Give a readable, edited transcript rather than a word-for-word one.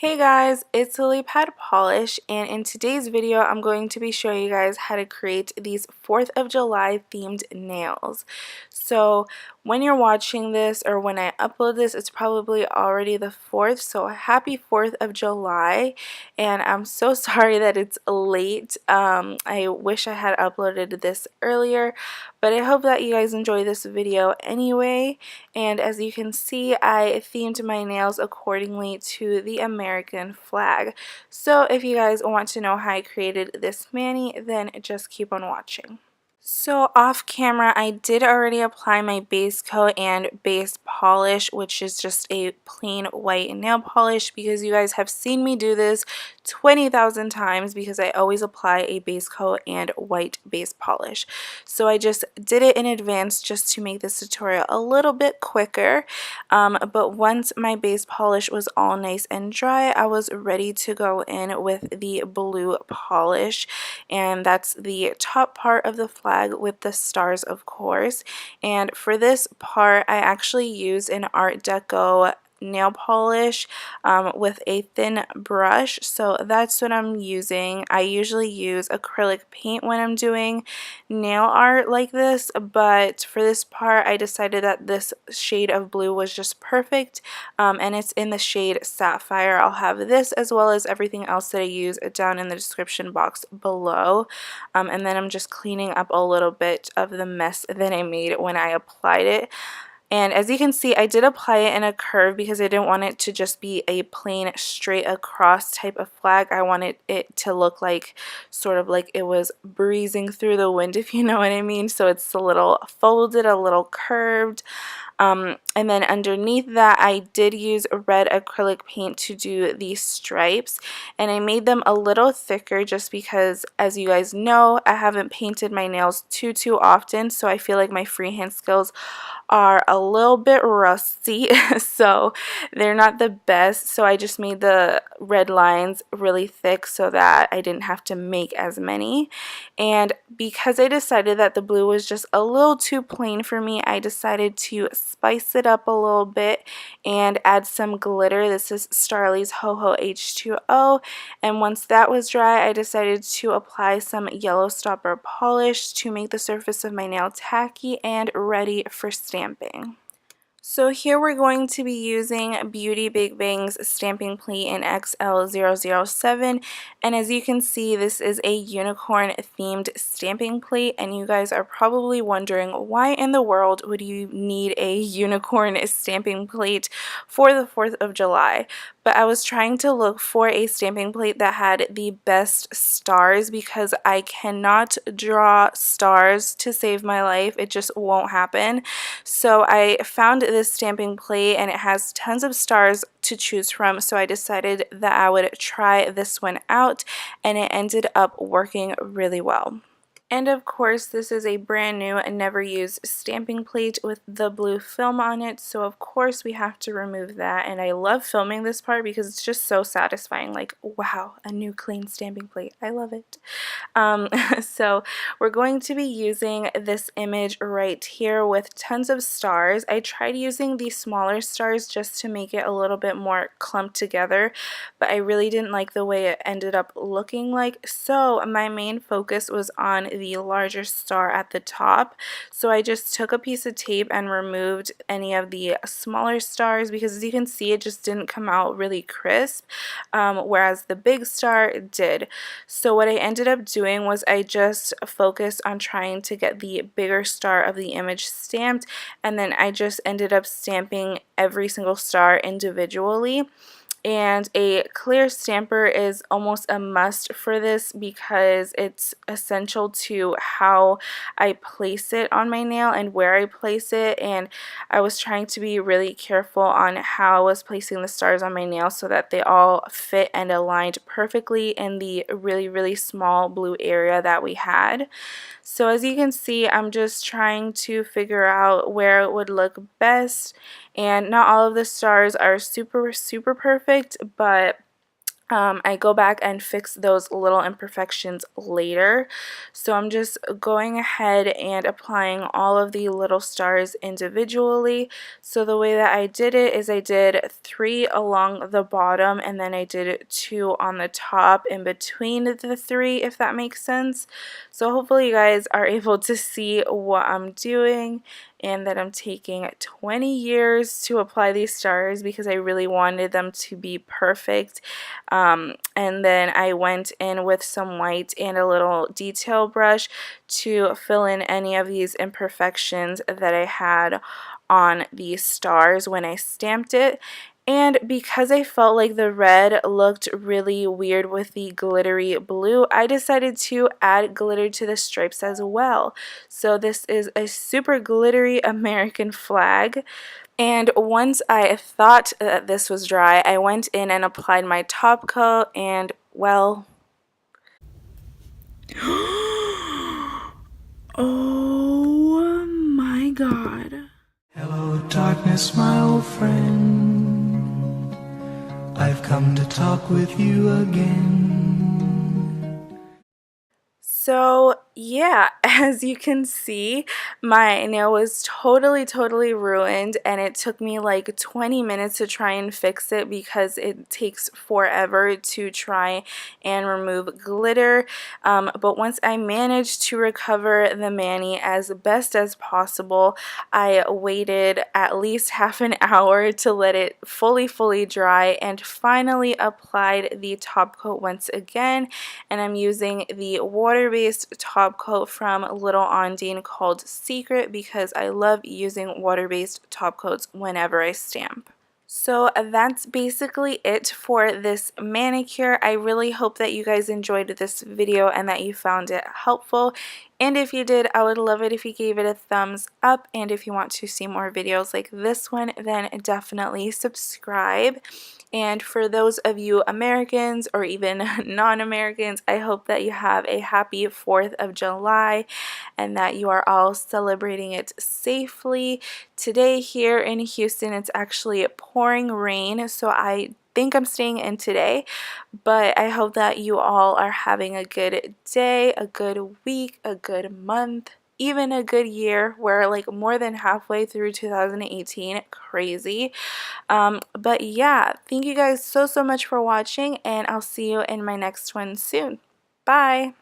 Hey guys, it's Lily Pad Polish, and in today's video I'm going to be showing you guys how to create these 4th of July themed nails. So when you're watching this or when I upload this, it's probably already the 4th, so happy 4th of July, and I'm so sorry that it's late. I wish I had uploaded this earlier, but I hope that you guys enjoy this video anyway. And as you can see, I themed my nails accordingly to the American flag. So if you guys want to know how I created this mani, then just keep on watching. So off camera, I did already apply my base coat and base polish, which is just a plain white nail polish, because you guys have seen me do this 20,000 times because I always apply a base coat and white base polish. So I just did it in advance just to make this tutorial a little bit quicker. But once my base polish was all nice and dry, I was ready to go in with the blue polish, and that's the top part of the flag with the stars, of course. And for this part, I actually used an Art Deco nail polish with a thin brush, so that's what I'm using. I usually use acrylic paint when I'm doing nail art like this, but for this part I decided that this shade of blue was just perfect, and it's in the shade Sapphire. I'll have this as well as everything else that I use down in the description box below. And then I'm just cleaning up a little bit of the mess that I made when I applied it. And as you can see, I did apply it in a curve because I didn't want it to just be a plain straight across type of flag. I wanted it to look like sort of like it was breezing through the wind, if you know what I mean. So it's a little folded, a little curved. And then underneath that, I did use red acrylic paint to do these stripes, and I made them a little thicker just because, as you guys know, I haven't painted my nails too often, so I feel like my freehand skills are a little bit rusty, so they're not the best. So I just made the red lines really thick so that I didn't have to make as many. And because I decided that the blue was just a little too plain for me, I decided to spice it up a little bit and add some glitter. This is Starrilly's Ho Ho H2O, and once that was dry, I decided to apply some yellow stopper polish to make the surface of my nail tacky and ready for stamping. So here we're going to be using Beauty Big Bang's stamping plate in XL007, and as you can see, this is a unicorn themed stamping plate, and you guys are probably wondering, why in the world would you need a unicorn stamping plate for the 4th of July? But I was trying to look for a stamping plate that had the best stars because I cannot draw stars to save my life. It just won't happen. So I found this stamping plate and it has tons of stars to choose from, so I decided that I would try this one out, and it ended up working really well. And of course, this is a brand new and never used stamping plate with the blue film on it, so of course we have to remove that. And I love filming this part because it's just so satisfying, like, wow, a new clean stamping plate. I love it. So we're going to be using this image right here with tons of stars. I tried using the smaller stars just to make it a little bit more clumped together, but I really didn't like the way it ended up looking like, so my main focus was on the larger star at the top. So I just took a piece of tape and removed any of the smaller stars because, as you can see, it just didn't come out really crisp, whereas the big star did. So what I ended up doing was I just focused on trying to get the bigger star of the image stamped, and then I just ended up stamping every single star individually. And a clear stamper is almost a must for this because it's essential to how I place it on my nail and where I place it, and I was trying to be really careful on how I was placing the stars on my nail so that they all fit and aligned perfectly in the really small blue area that we had. So as you can see, I'm just trying to figure out where it would look best, and not all of the stars are super perfect, but I go back and fix those little imperfections later. So I'm just going ahead and applying all of the little stars individually. So the way that I did it is I did 3 along the bottom, and then I did 2 on the top in between the 3, if that makes sense. So hopefully you guys are able to see what I'm doing, and that I'm taking 20 years to apply these stars because I really wanted them to be perfect. And then I went in with some white and a little detail brush to fill in any of these imperfections that I had on these stars when I stamped it. And because I felt like the red looked really weird with the glittery blue, I decided to add glitter to the stripes as well. So this is a super glittery American flag. And once I thought that this was dry, I went in and applied my top coat, and well, oh my god. Hello, darkness, my old friend. I've come to talk with you again. So yeah, as you can see, my nail was totally ruined, and it took me like 20 minutes to try and fix it because it takes forever to try and remove glitter. But once I managed to recover the mani as best as possible, I waited at least half an hour to let it fully dry, and finally applied the top coat once again. And I'm using the water-based top coat from Little Ondine called Secret because I love using water-based top coats whenever I stamp. So that's basically it for this manicure. I really hope that you guys enjoyed this video and that you found it helpful. And if you did, I would love it if you gave it a thumbs up. And if you want to see more videos like this one, then definitely subscribe. And for those of you Americans or even non-Americans, I hope that you have a happy 4th of July and that you are all celebrating it safely. Today here in Houston, it's actually pouring rain, so I think I'm staying in today, but I hope that you all are having a good day, a good week, a good month, even a good year. We're like more than halfway through 2018. Crazy. But yeah, thank you guys so much for watching, and I'll see you in my next one soon. Bye.